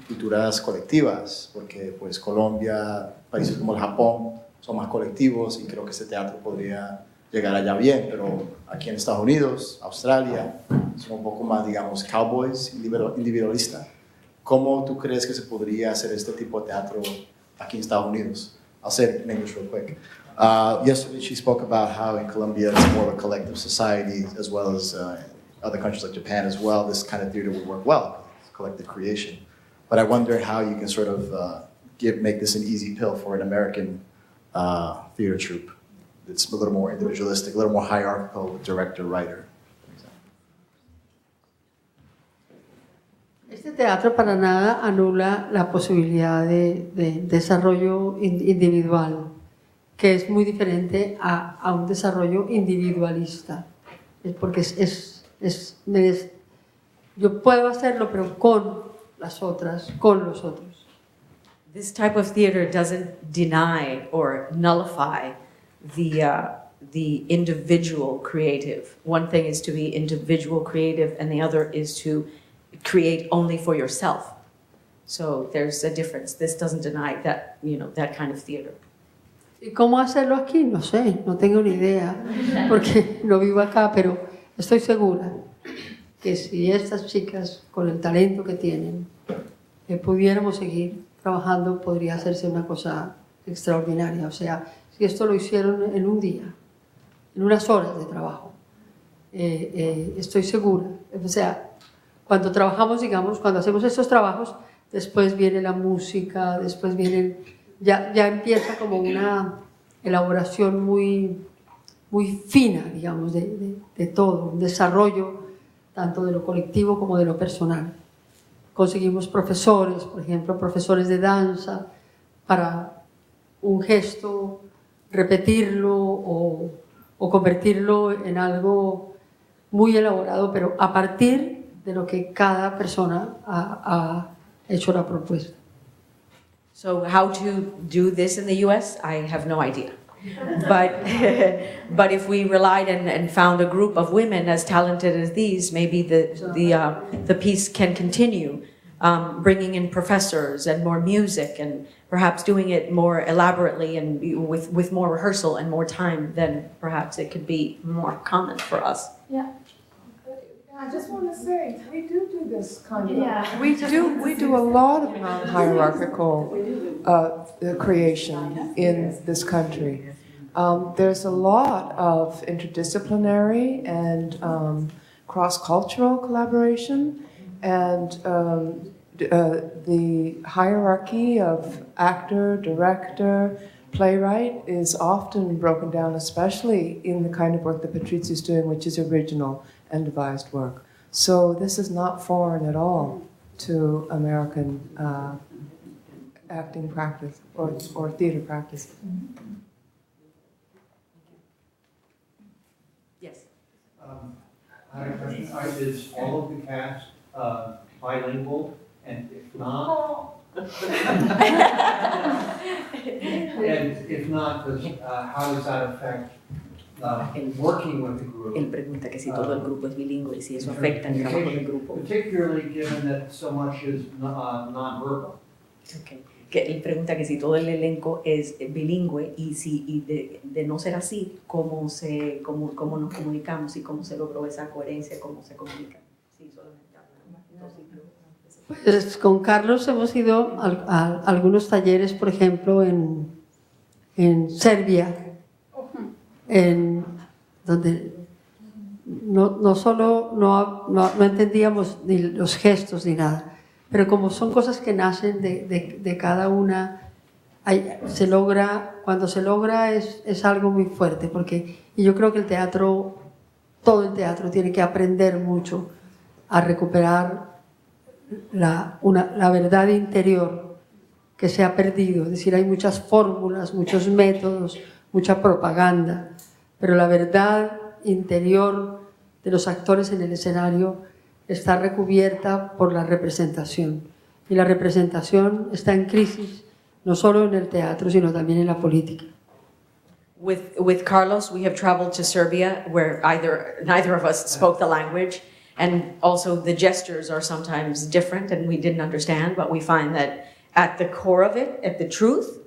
culturas colectivas, porque pues Colombia, países como el Japón son más colectivos y creo que este teatro podría llegar allá bien, pero aquí en Estados Unidos, Australia, son un poco más, digamos, cowboys, individualistas. ¿Cómo tú crees que se podría hacer este tipo de teatro aquí en Estados Unidos? I'll say it in English real quick. Yesterday she spoke about how in Colombia it's more of a collective society as well as other countries like Japan as well. This kind of theater would work well, collective creation. But I wonder how you can sort of make this an easy pill for an American theater troupe. It's a little more individualistic, a little more hierarchical with director, writer. Este teatro para nada anula la posibilidad de desarrollo individual, que es muy diferente a un desarrollo individualista, porque yo puedo hacerlo, pero con las otras, con los otros. This type of theater doesn't deny or nullify the individual creative. One thing is to be individual creative, and the other is to create only for yourself. So there's a difference. This doesn't deny that, that kind of theater. ¿Y cómo hacerlo aquí? No sé, no tengo ni idea, porque no vivo acá, pero estoy segura que si estas chicas, con el talento que tienen, pudiéramos seguir trabajando, podría hacerse una cosa extraordinaria. O sea, si esto lo hicieron en un día, en unas horas de trabajo, estoy segura. O sea, cuando trabajamos, digamos, cuando hacemos estos trabajos, después viene la música, después vienen, ya empieza como una elaboración muy fina, digamos, de todo, un desarrollo tanto de lo colectivo como de lo personal. Conseguimos profesores, por ejemplo, profesores de danza, para un gesto, repetirlo o convertirlo en algo muy elaborado, pero a partir de lo que cada persona ha hecho la propuesta. So how to do this in the US, I have no idea. But, but if we relied and found a group of women as talented as these, maybe the piece can continue, bringing in professors and more music and perhaps doing it more elaborately and with more rehearsal and more time, then perhaps it could be more common for us. Yeah. I just want to say, we do this kind of. Yeah. We do a lot of non-hierarchical creation in this country. There's a lot of interdisciplinary and cross-cultural collaboration, and the hierarchy of actor, director, playwright is often broken down, especially in the kind of work that Patricia is doing, which is original and devised work. So this is not foreign at all to American acting practice or theater practice. Yes. Is all of the cast bilingual? And if not, how does that affect working with the group? Él pregunta que si todo el grupo es bilingüe y si eso afecta el trabajo del grupo. Particularly given that so much is non-verbal. Okay. Que él pregunta que si todo el elenco es bilingüe y de no ser así, cómo nos comunicamos y cómo se logró esa coherencia, cómo se comunica. Sí, solamente Pues con Carlos hemos ido a algunos talleres, por ejemplo, en Serbia, donde no solo no entendíamos ni los gestos ni nada, pero como son cosas que nacen de cada una, cuando se logra es algo muy fuerte, y yo creo que todo el teatro tiene que aprender mucho a recuperar la verdad interior que se ha perdido. Es decir, hay muchas fórmulas, muchos métodos, mucha propaganda, pero la verdad interior de los actores en el escenario está recubierta por la representación. Y la representación está en crisis, no solo en el teatro, sino también en la política. With Carlos, we have traveled to Serbia, where neither of us spoke the language. And also the gestures are sometimes different and we didn't understand, but we find that at the core of it, at the truth,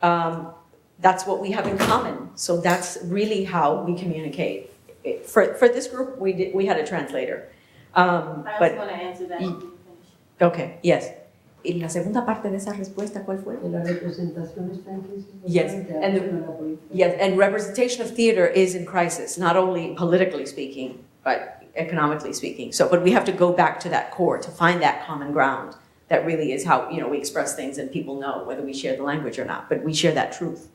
that's what we have in common. So that's really how we communicate. For this group, we had a translator. I also want to answer that. Okay, yes. ¿Y la segunda parte de esa respuesta cuál fue? La representación está en crisis. Yes, and representation of theater is in crisis, not only politically speaking, but economically speaking. But we have to go back to that core to find that common ground. That really is how we express things, and people know whether we share the language or not. But we share that truth.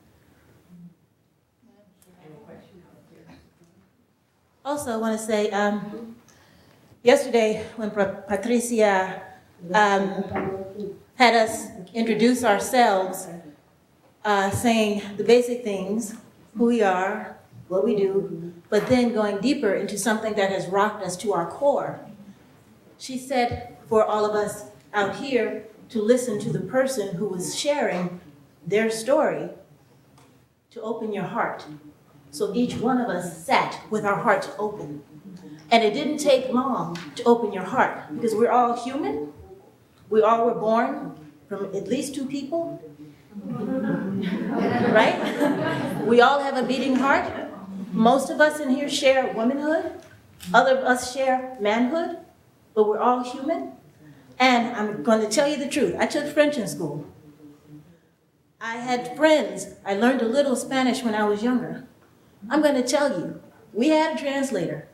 Also, I want to say, yesterday when Patricia had us introduce ourselves, saying the basic things, who we are, what we do, but then going deeper into something that has rocked us to our core. She said for all of us out here to listen to the person who was sharing their story, to open your heart. So each one of us sat with our hearts open. And it didn't take long to open your heart, because we're all human. We all were born from at least two people, right? We all have a beating heart. Most of us in here share womanhood. Other of us share manhood, but we're all human. And I'm going to tell you the truth. I took French in school. I had friends. I learned a little Spanish when I was younger. I'm going to tell you, we had a translator,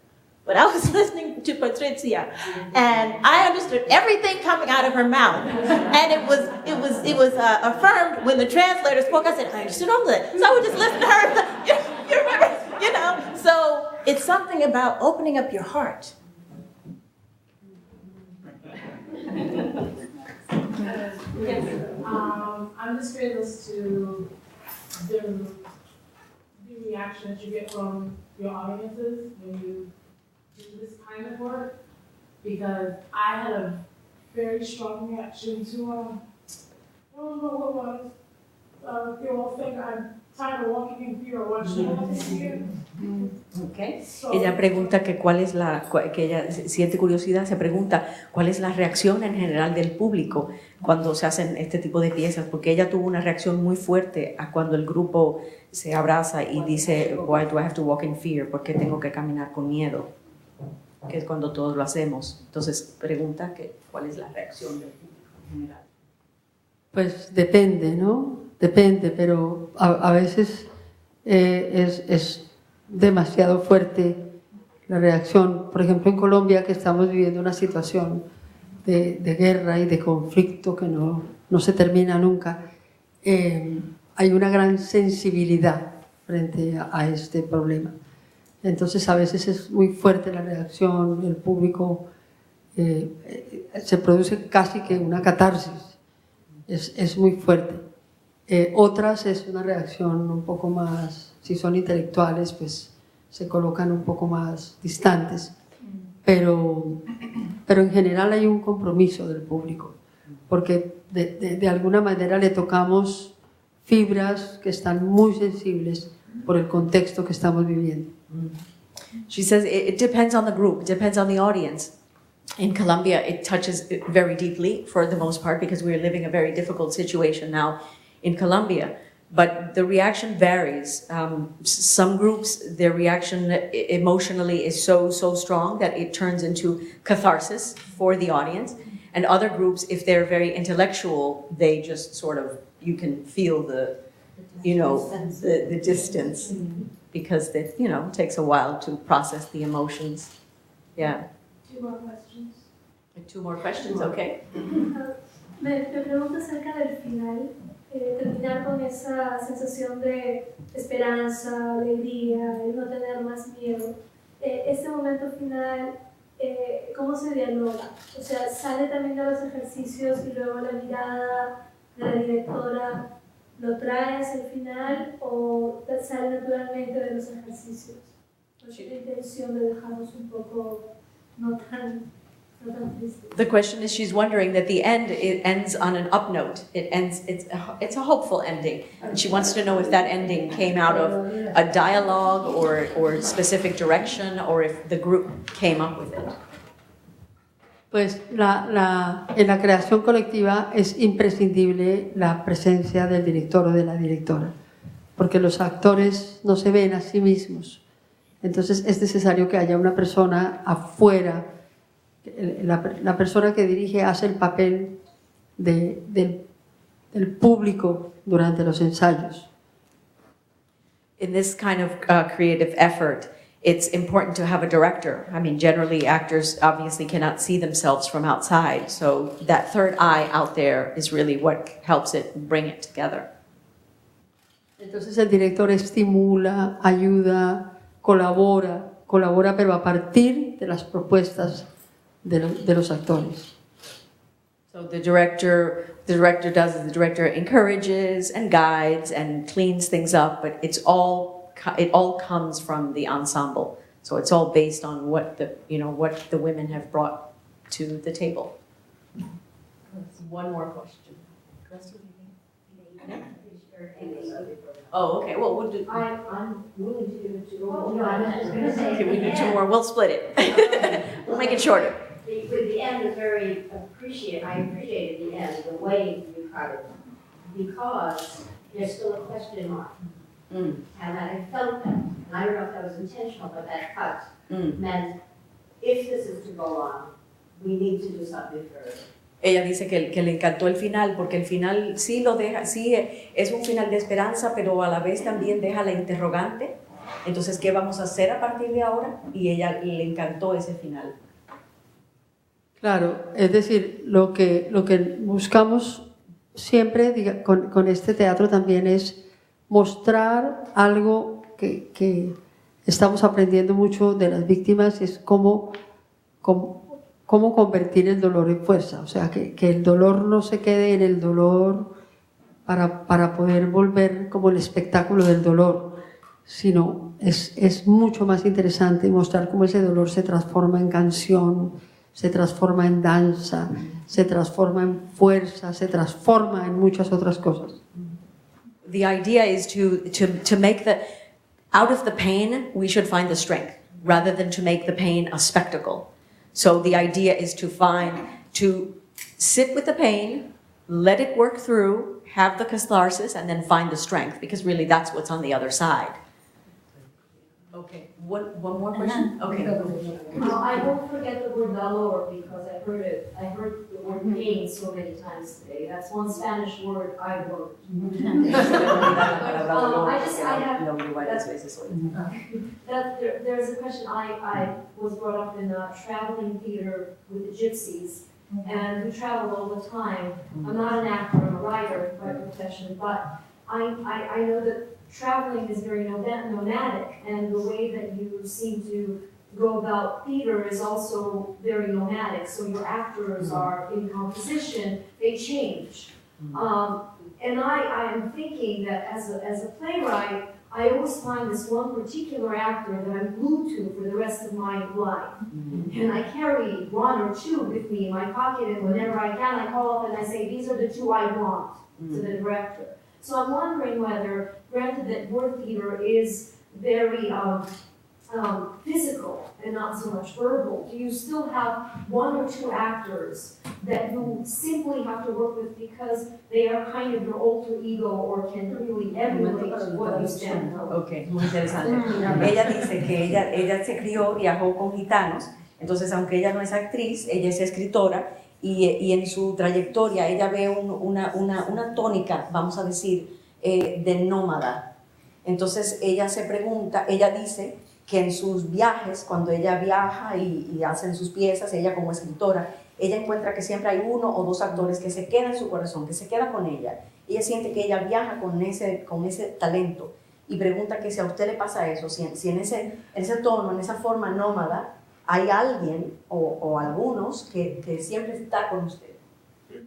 but I was listening to Patricia, and I understood everything coming out of her mouth. And it was affirmed when the translator spoke. I said, I understood all of that. So I would just listen to her. You remember, So it's something about opening up your heart. Yes, I'm just curious to the reaction that you get from your audiences when you do this kind of work, because I had a very strong reaction to, I don't know what was, you all think I'm tired of walking in fear or watching in fear. Okay. Ella pregunta que cuál es que ella siente curiosidad, se pregunta cuál es la reacción en general del público cuando se hacen este tipo de piezas, porque ella tuvo una reacción muy fuerte a cuando el grupo se abraza y dice, why do I have to walk in fear? ¿Por qué tengo que caminar con miedo? Que es cuando todos lo hacemos. Entonces pregunta que cuál es la reacción del público en general. Pues depende, ¿no? Depende, pero a veces es demasiado fuerte la reacción. Por ejemplo, en Colombia, que estamos viviendo una situación de guerra y de conflicto que no se termina nunca, hay una gran sensibilidad frente a este problema. Entonces, a veces es muy fuerte la reacción, el público se produce casi que una catarsis, es muy fuerte. Otras es una reacción un poco más, si son intelectuales, pues se colocan un poco más distantes, pero en general hay un compromiso del público, porque de alguna manera le tocamos fibras que están muy sensibles por el contexto que estamos viviendo. She says it depends on the group, it depends on the audience. In Colombia, it touches it very deeply for the most part because we are living a very difficult situation now in Colombia. But the reaction varies. Some groups, their reaction emotionally is so strong that it turns into catharsis for the audience. And other groups, if they're very intellectual, they just sort of, you can feel the distance because it takes a while to process the emotions. Yeah. Two more questions. Two more questions, okay. Me pregunto acerca del final. Terminar con esa sensación de esperanza, alegría, el no tener más miedo. Este momento final, ¿cómo se dialoga? O sea, ¿sale también de los ejercicios y luego la mirada de la directora lo trae hacia el final o sale naturalmente de los ejercicios? ¿Cuál es la intención de dejarnos un poco no tan triste? The question is, she's wondering that the end, it ends on an up note. It's a hopeful ending. And she wants to know if that ending came out of a dialogue or specific direction, or if the group came up with it. Pues en la creación colectiva es imprescindible la presencia del director o de la directora, porque los actores no se ven a sí mismos. Entonces es necesario que haya una persona afuera. La persona que dirige hace el papel del público durante los ensayos. In this kind of creative effort, it's important to have a director. I mean, generally actors obviously cannot see themselves from outside, so that third eye out there is really what helps it bring it together. Entonces el director estimula, ayuda, colabora, pero a partir de las propuestas de los actores. So the director encourages and guides and cleans things up, but it all comes from the ensemble. So it's all based on what the women have brought to the table. One more question. Oh, okay. Well, we'll do. I'm willing to go on. No, I was just going to say. Okay, we do two more. We'll split it. We'll make it shorter. The end is very appreciated. I appreciated the end, the way you cut it, because there's still a question mark. And I felt that. And I don't know if that was intentional, but that cut meant if this is to go on, we need to do something further. Ella dice que le encantó el final, porque el final sí lo deja, sí es un final de esperanza, pero a la vez también deja la interrogante. Entonces, ¿qué vamos a hacer a partir de ahora? Y ella le encantó ese final. Claro, es decir, lo que buscamos siempre con este teatro también es mostrar algo que estamos aprendiendo mucho de las víctimas, es cómo convertir el dolor en fuerza, o sea, que el dolor no se quede en el dolor para poder volver como el espectáculo del dolor, sino es mucho más interesante mostrar cómo ese dolor se transforma en canción, se transforma en danza, se transforma en fuerza, se transforma en muchas otras cosas. the idea is to make out of the pain, we should find the strength, rather than to make the pain a spectacle. So the idea is to sit with the pain, let it work through, have the catharsis, and then find the strength, because really that's what's on the other side. Okay, one more question? Okay. I won't forget the word dolor because I heard it. I heard the word pain so many times today. That's one Spanish word I wrote. There's a question. I was brought up in a traveling theater with the gypsies, and we travel all the time. I'm not an actor, I'm a writer by profession, but I know that traveling is very nomadic, and the way that you seem to go about theater is also very nomadic. So your actors are in composition, they change. And I am thinking that as a playwright, I always find this one particular actor that I'm glued to for the rest of my life. And I carry one or two with me in my pocket, and whenever I can, I call up and I say, these are the two I want to the director. So I'm wondering whether, granted that word theater is very physical and not so much verbal, do you still have one or two actors that you simply have to work with because they are kind of your alter ego or can really emulate what you stand for? Ok, muy interesante. Ella dice que ella se crió, viajó con gitanos, entonces aunque ella no es actriz, ella es escritora. Y en su trayectoria ella ve una tónica, vamos a decir, de nómada. Entonces ella se pregunta, ella dice que en sus viajes, cuando ella viaja y hacen sus piezas, ella como escritora, ella encuentra que siempre hay uno o dos actores que se quedan en su corazón, que se queda con ella. Ella siente que ella viaja con ese talento y pregunta que si a usted le pasa eso, si en ese tono, en esa forma nómada, hay alguien o algunos que siempre está con usted.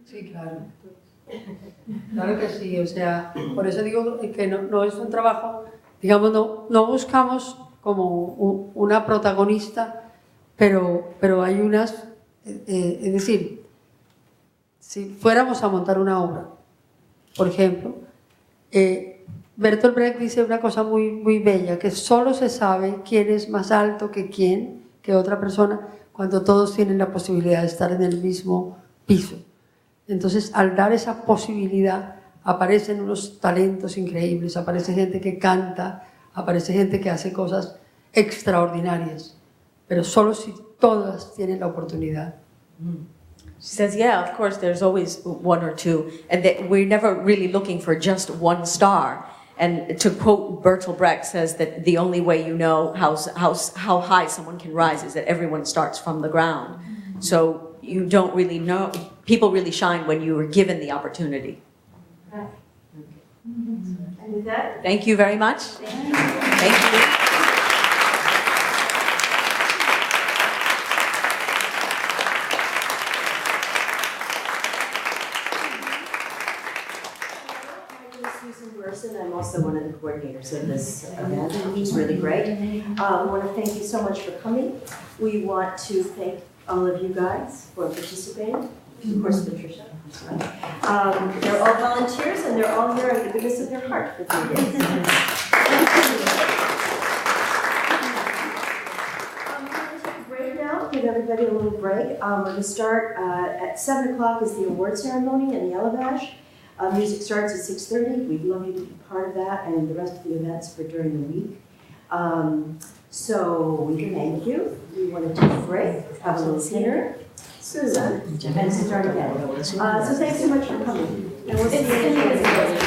Sí, claro. Claro que sí, o sea, por eso digo que no es un trabajo, digamos, no buscamos como una protagonista, pero hay unas, es decir, si fuéramos a montar una obra, por ejemplo, Bertolt Brecht dice una cosa muy, muy bella, que solo se sabe quién es más alto que otra persona, cuando todos tienen la posibilidad de estar en el mismo piso. Entonces, al dar esa posibilidad, aparecen unos talentos increíbles, aparece gente que canta, aparece gente que hace cosas extraordinarias, pero solo si todas tienen la oportunidad. She says, yeah, of course, there's always one or two, and that we're never really looking for just one star. And to quote Bertolt Brecht, says that the only way you know how high someone can rise is that everyone starts from the ground. So you don't really know. People really shine when you are given the opportunity. Right. And with that, thank you very much. Thank you. I'm also one of the coordinators of this event, which is really great. I want to thank you so much for coming. We want to thank all of you guys for participating. Of course, Patricia. They're all volunteers, and they're all here out of the goodness of their heart for 3 days. We're going to take a break now, give everybody a little break. We're going to start at 7 o'clock is the award ceremony in the Elevash. Music starts at 6:30. We'd love you to be part of that and the rest of the events for during the week. So we thank you. We want to take a break, have a little dinner, Susan, and start again. So thanks so much for coming. And we'll see you again.